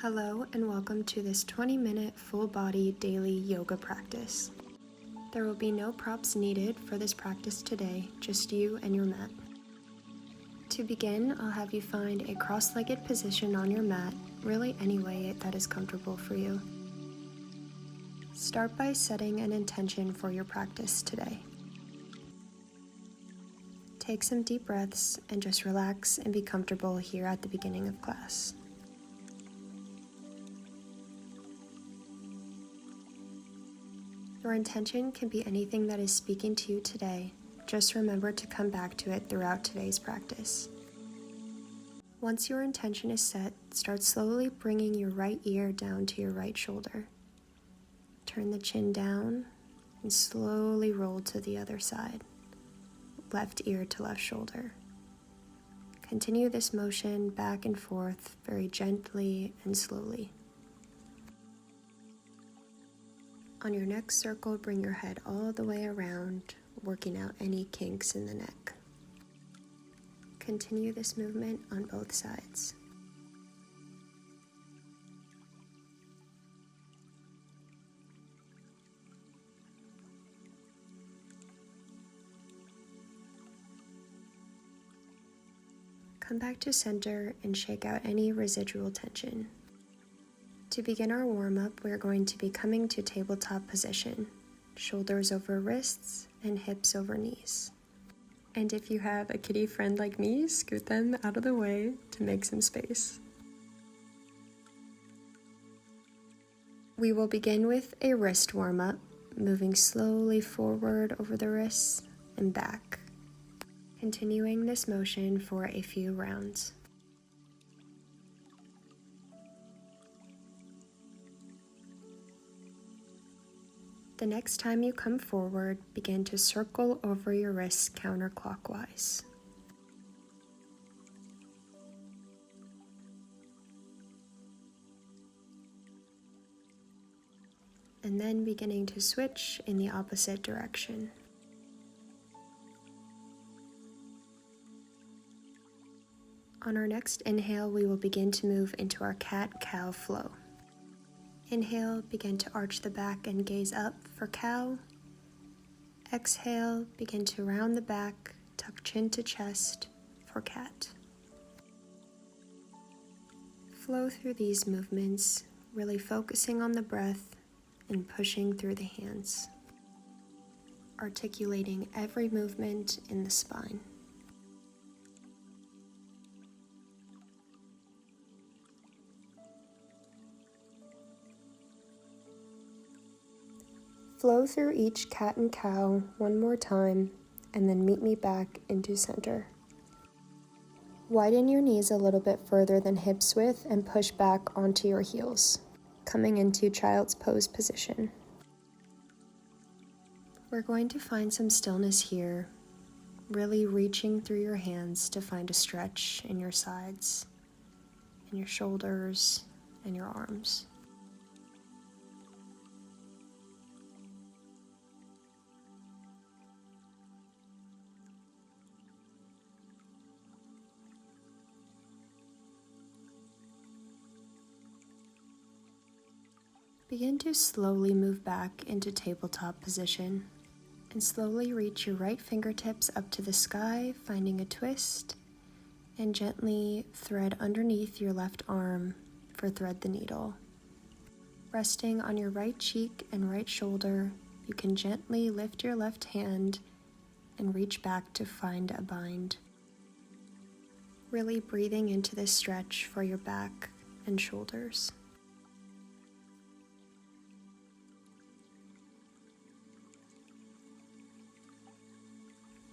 Hello and welcome to this 20-minute full-body daily yoga practice. There will be no props needed for this practice today, just you and your mat. To begin, I'll have you find a cross-legged position on your mat, really any way that is comfortable for you. Start by setting an intention for your practice today. Take some deep breaths and just relax and be comfortable here at the beginning of class. Your intention can be anything that is speaking to you today. Just remember to come back to it throughout today's practice. Once your intention is set, start slowly bringing your right ear down to your right shoulder. Turn the chin down and slowly roll to the other side, left ear to left shoulder. Continue this motion back and forth very gently and slowly. On your next circle, bring your head all the way around, working out any kinks in the neck. Continue this movement on both sides. Come back to center and shake out any residual tension. To begin our warm-up, we are going to be coming to tabletop position, shoulders over wrists and hips over knees. And if you have a kitty friend like me, scoot them out of the way to make some space. We will begin with a wrist warm-up, moving slowly forward over the wrists and back, continuing this motion for a few rounds. The next time you come forward, begin to circle over your wrists counterclockwise. And then beginning to switch in the opposite direction. On our next inhale, we will begin to move into our cat-cow flow. Inhale, begin to arch the back and gaze up for cow. Exhale, begin to round the back, tuck chin to chest for cat. Flow through these movements, really focusing on the breath and pushing through the hands, articulating every movement in the spine. Flow through each cat and cow one more time, and then meet me back into center. Widen your knees a little bit further than hips width and push back onto your heels, coming into child's pose position. We're going to find some stillness here, really reaching through your hands to find a stretch in your sides, in your shoulders, and your arms. Begin to slowly move back into tabletop position and slowly reach your right fingertips up to the sky, finding a twist, and gently thread underneath your left arm for thread the needle. Resting on your right cheek and right shoulder, you can gently lift your left hand and reach back to find a bind. Really breathing into this stretch for your back and shoulders.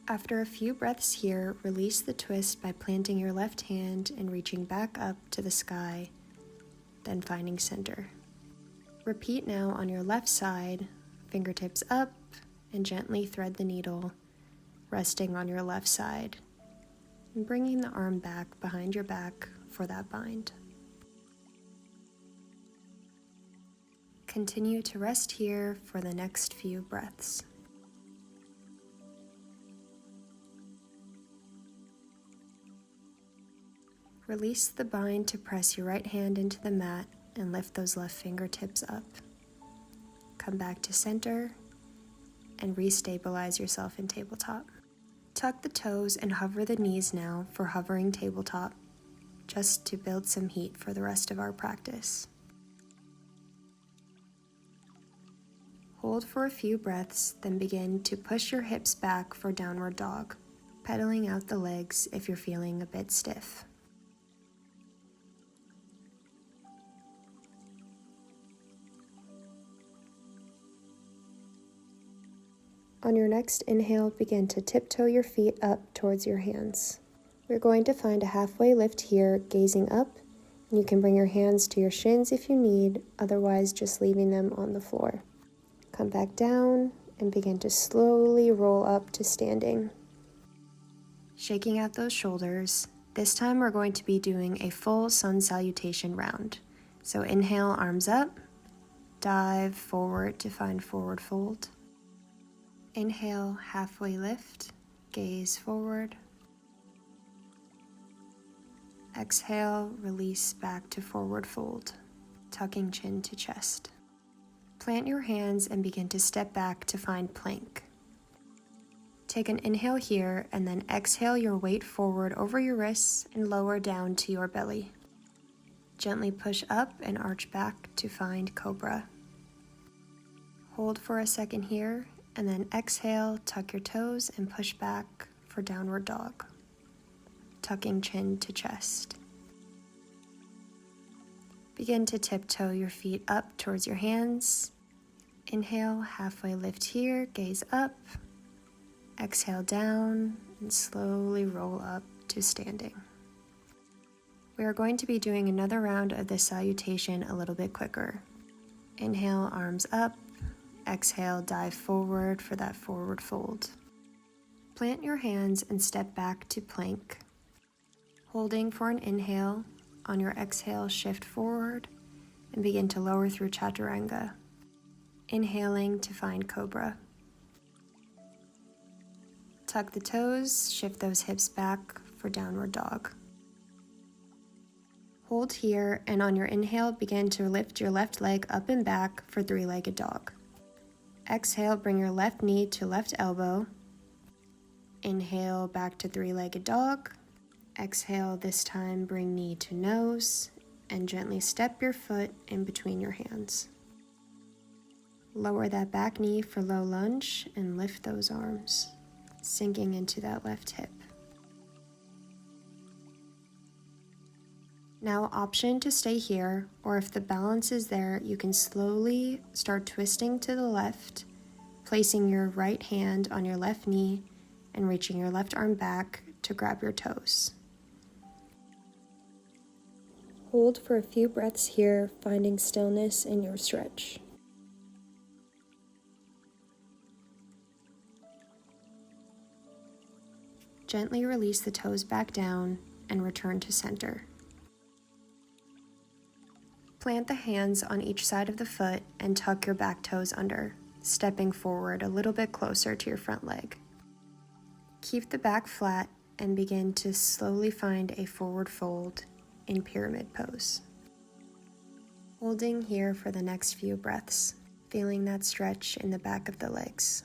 After a few breaths here, release the twist by planting your left hand and reaching back up to the sky, then finding center. Repeat now on your left side, fingertips up, and gently thread the needle, resting on your left side, and bringing the arm back behind your back for that bind. Continue to rest here for the next few breaths. Release the bind to press your right hand into the mat and lift those left fingertips up. Come back to center and restabilize yourself in tabletop. Tuck the toes and hover the knees now for hovering tabletop, just to build some heat for the rest of our practice. Hold for a few breaths, then begin to push your hips back for downward dog, pedaling out the legs if you're feeling a bit stiff. On your next inhale, begin to tiptoe your feet up towards your hands. We're going to find a halfway lift here, gazing up, and you can bring your hands to your shins if you need, otherwise just leaving them on the floor. Come back down and begin to slowly roll up to standing. Shaking out those shoulders. This time we're going to be doing a full sun salutation round. So inhale, arms up, dive forward to find forward fold. Inhale, halfway lift, gaze forward. Exhale, release back to forward fold, tucking chin to chest. Plant your hands and begin to step back to find plank. Take an inhale here and then exhale your weight forward over your wrists and lower down to your belly. Gently push up and arch back to find cobra. Hold for a second here and then exhale, tuck your toes and push back for downward dog, tucking chin to chest. Begin to tiptoe your feet up towards your hands. Inhale, halfway lift here, gaze up. Exhale down and slowly roll up to standing. We are going to be doing another round of this salutation a little bit quicker. Inhale, arms up. Exhale, dive forward for that forward fold. Plant your hands and step back to plank. Holding for an inhale, on your exhale, shift forward and begin to lower through chaturanga. Inhaling to find cobra. Tuck the toes, shift those hips back for downward dog. Hold here and on your inhale, begin to lift your left leg up and back for three-legged dog. Exhale, bring your left knee to left elbow. Inhale, back to three-legged dog. Exhale, this time bring knee to nose and gently step your foot in between your hands. Lower that back knee for low lunge and lift those arms, sinking into that left hip. Now option to stay here, or if the balance is there, you can slowly start twisting to the left, placing your right hand on your left knee and reaching your left arm back to grab your toes. Hold for a few breaths here, finding stillness in your stretch. Gently release the toes back down and return to center. Plant the hands on each side of the foot and tuck your back toes under, stepping forward a little bit closer to your front leg. Keep the back flat and begin to slowly find a forward fold in pyramid pose. Holding here for the next few breaths, feeling that stretch in the back of the legs.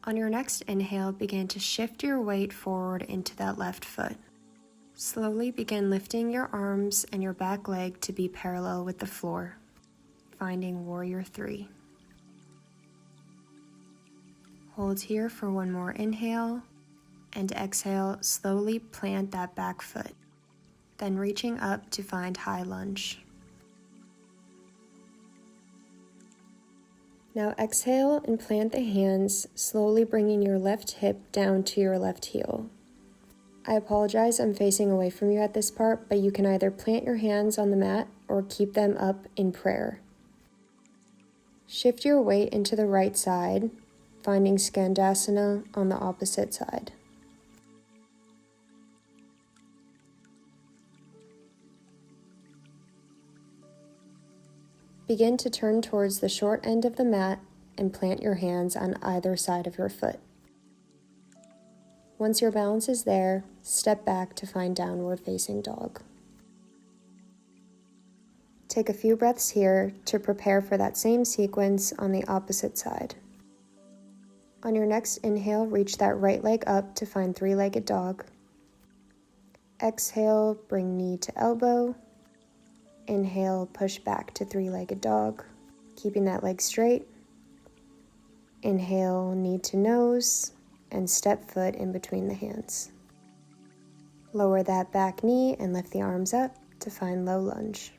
On your next inhale, begin to shift your weight forward into that left foot. Slowly begin lifting your arms and your back leg to be parallel with the floor, finding Warrior 3. Hold here for one more inhale, and exhale, slowly plant that back foot, then reaching up to find high lunge. Now exhale and plant the hands, slowly bringing your left hip down to your left heel. I apologize, I'm facing away from you at this part, but you can either plant your hands on the mat or keep them up in prayer. Shift your weight into the right side, finding Skandasana on the opposite side. Begin to turn towards the short end of the mat and plant your hands on either side of your foot. Once your balance is there, step back to find downward facing dog. Take a few breaths here to prepare for that same sequence on the opposite side. On your next inhale, reach that right leg up to find three-legged dog. Exhale, bring knee to elbow. Inhale, push back to three-legged dog, keeping that leg straight. Inhale, knee to nose, and step foot in between the hands. Lower that back knee and lift the arms up to find low lunge.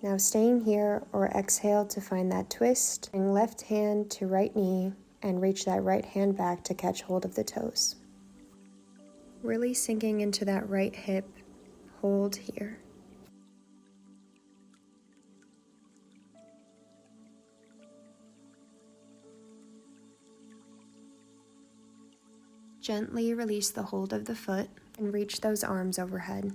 Now staying here, or exhale to find that twist. Bring left hand to right knee and reach that right hand back to catch hold of the toes. Really sinking into that right hip, hold here. Gently release the hold of the foot and reach those arms overhead.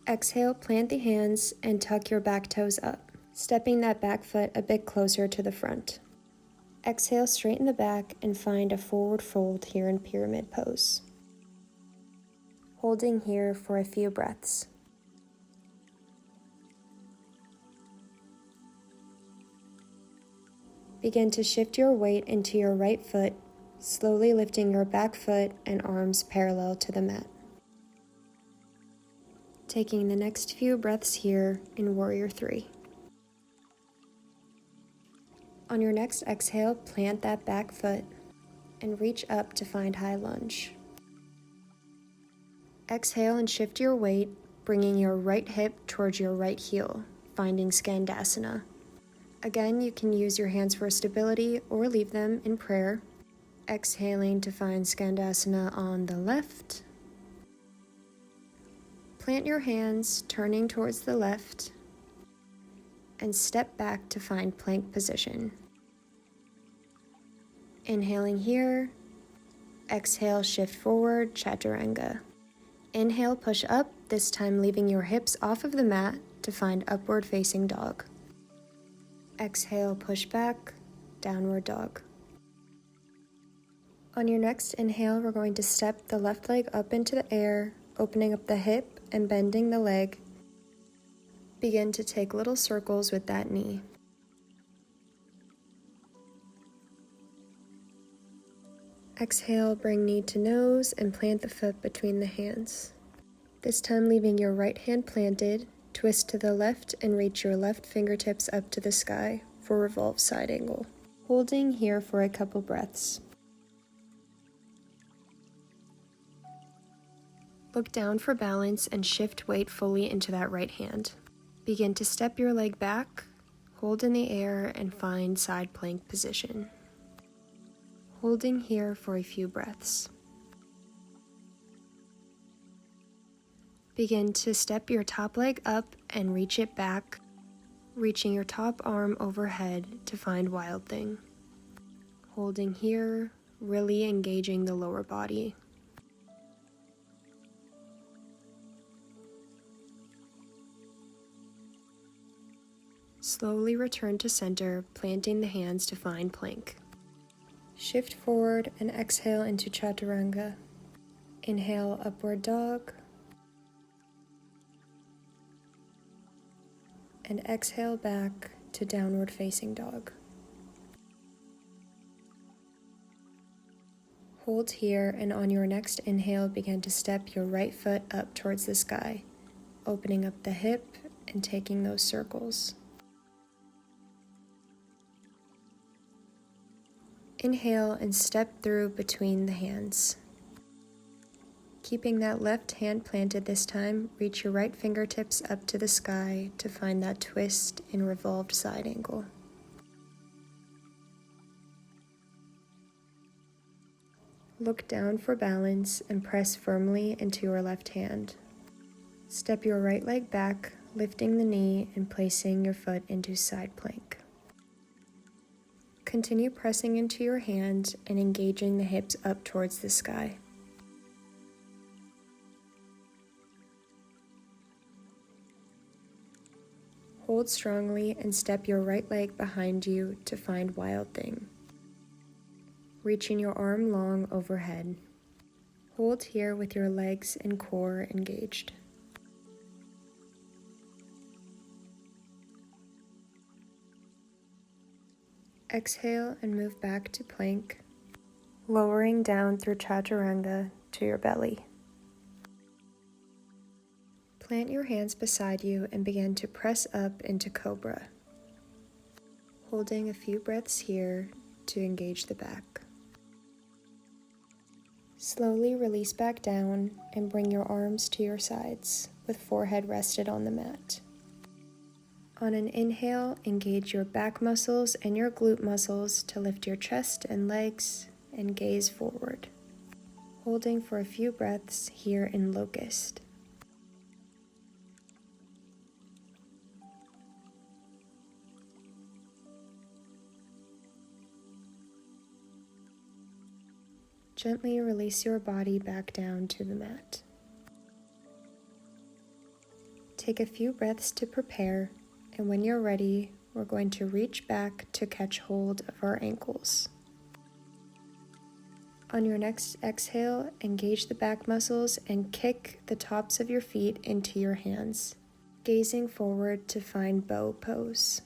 Exhale, plant the hands and tuck your back toes up, stepping that back foot a bit closer to the front. Exhale, straighten the back and find a forward fold here in pyramid pose. Holding here for a few breaths. Begin to shift your weight into your right foot, slowly lifting your back foot and arms parallel to the mat. Taking the next few breaths here in Warrior 3. On your next exhale, plant that back foot and reach up to find high lunge. Exhale and shift your weight, bringing your right hip towards your right heel, finding Skandasana. Again, you can use your hands for stability or leave them in prayer. Exhaling to find Skandasana on the left. Plant your hands, turning towards the left, and step back to find plank position. Inhaling here, exhale, shift forward, Chaturanga. Inhale, push up, this time leaving your hips off of the mat to find upward facing dog. Exhale, push back, downward dog. On your next inhale, we're going to step the left leg up into the air, opening up the hip and bending the leg. Begin to take little circles with that knee. Exhale, bring knee to nose and plant the foot between the hands. This time leaving your right hand planted, twist to the left and reach your left fingertips up to the sky for revolve side angle. Holding here for a couple breaths. Look down for balance and shift weight fully into that right hand. Begin to step your leg back, hold in the air, and find side plank position. Holding here for a few breaths. Begin to step your top leg up and reach it back, reaching your top arm overhead to find Wild Thing. Holding here, really engaging the lower body. Slowly return to center, planting the hands to find plank. Shift forward and exhale into Chaturanga. Inhale, upward dog. And exhale back to downward facing dog. Hold here, and on your next inhale, begin to step your right foot up towards the sky, opening up the hip and taking those circles. Inhale and step through between the hands. Keeping that left hand planted this time, reach your right fingertips up to the sky to find that twist in revolved side angle. Look down for balance and press firmly into your left hand. Step your right leg back, lifting the knee and placing your foot into side plank. Continue pressing into your hand and engaging the hips up towards the sky. Hold strongly and step your right leg behind you to find Wild Thing. Reaching your arm long overhead. Hold here with your legs and core engaged. Exhale and move back to plank, lowering down through chaturanga to your belly. Plant your hands beside you and begin to press up into cobra, holding a few breaths here to engage the back. Slowly release back down and bring your arms to your sides with forehead rested on the mat. On an inhale, engage your back muscles and your glute muscles to lift your chest and legs and gaze forward, holding for a few breaths here in locust. Gently release your body back down to the mat. Take a few breaths to prepare, and when you're ready, we're going to reach back to catch hold of our ankles. On your next exhale, engage the back muscles and kick the tops of your feet into your hands, gazing forward to find bow pose.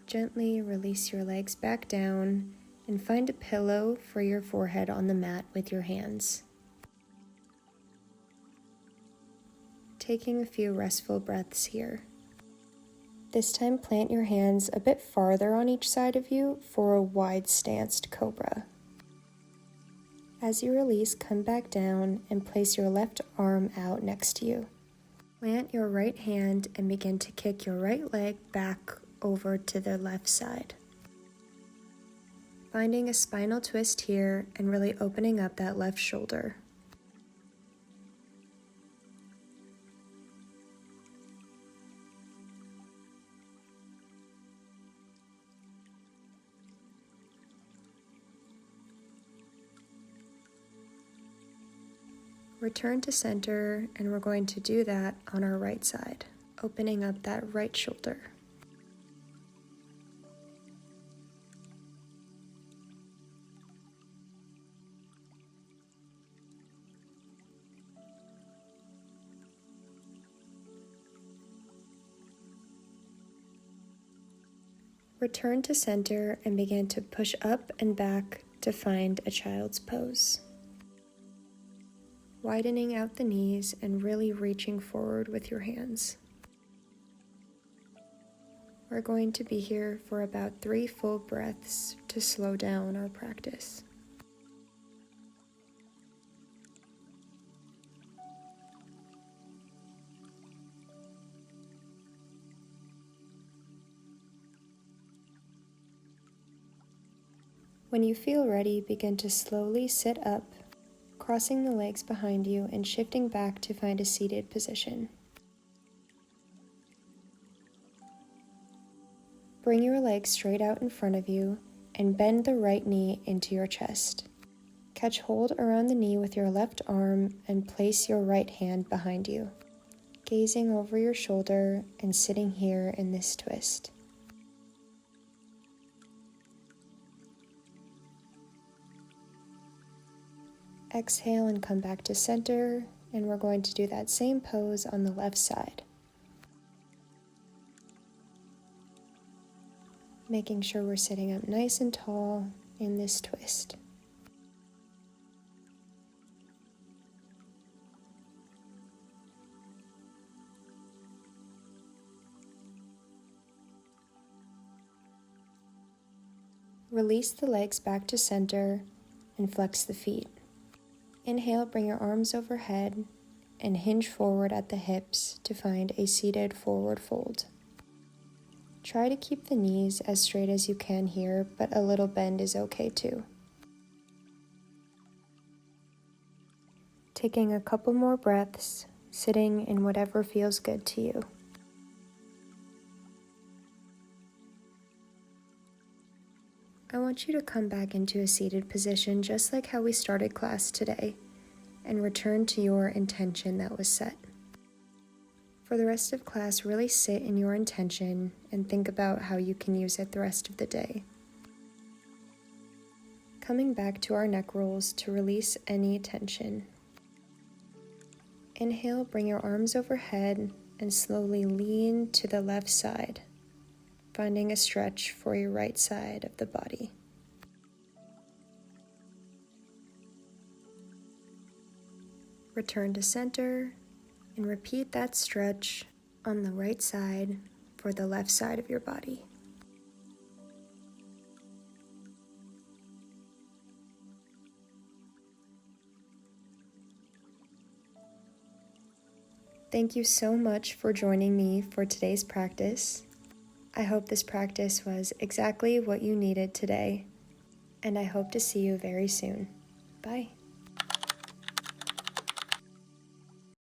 Gently release your legs back down and find a pillow for your forehead on the mat with your hands. Taking a few restful breaths here. This time plant your hands a bit farther on each side of you for a wide-stanced cobra. As you release, come back down and place your left arm out next to you. Plant your right hand and begin to kick your right leg back over to the left side. Finding a spinal twist here and really opening up that left shoulder. Return to center, and we're going to do that on our right side, opening up that right shoulder. Return to center and begin to push up and back to find a child's pose. Widening out the knees and really reaching forward with your hands. We're going to be here for about 3 full breaths to slow down our practice. When you feel ready, begin to slowly sit up, crossing the legs behind you and shifting back to find a seated position. Bring your legs straight out in front of you and bend the right knee into your chest. Catch hold around the knee with your left arm and place your right hand behind you, gazing over your shoulder and sitting here in this twist. Exhale and come back to center, and we're going to do that same pose on the left side. Making sure we're sitting up nice and tall in this twist. Release the legs back to center and flex the feet. Inhale, bring your arms overhead and hinge forward at the hips to find a seated forward fold. Try to keep the knees as straight as you can here, but a little bend is okay too. Taking a couple more breaths, sitting in whatever feels good to you. I want you to come back into a seated position just like how we started class today and return to your intention that was set. For the rest of class, really sit in your intention and think about how you can use it the rest of the day. Coming back to our neck rolls to release any tension. Inhale, bring your arms overhead and slowly lean to the left side, finding a stretch for your right side of the body. Return to center and repeat that stretch on the right side for the left side of your body. Thank you so much for joining me for today's practice. I hope this practice was exactly what you needed today, and I hope to see you very soon. Bye.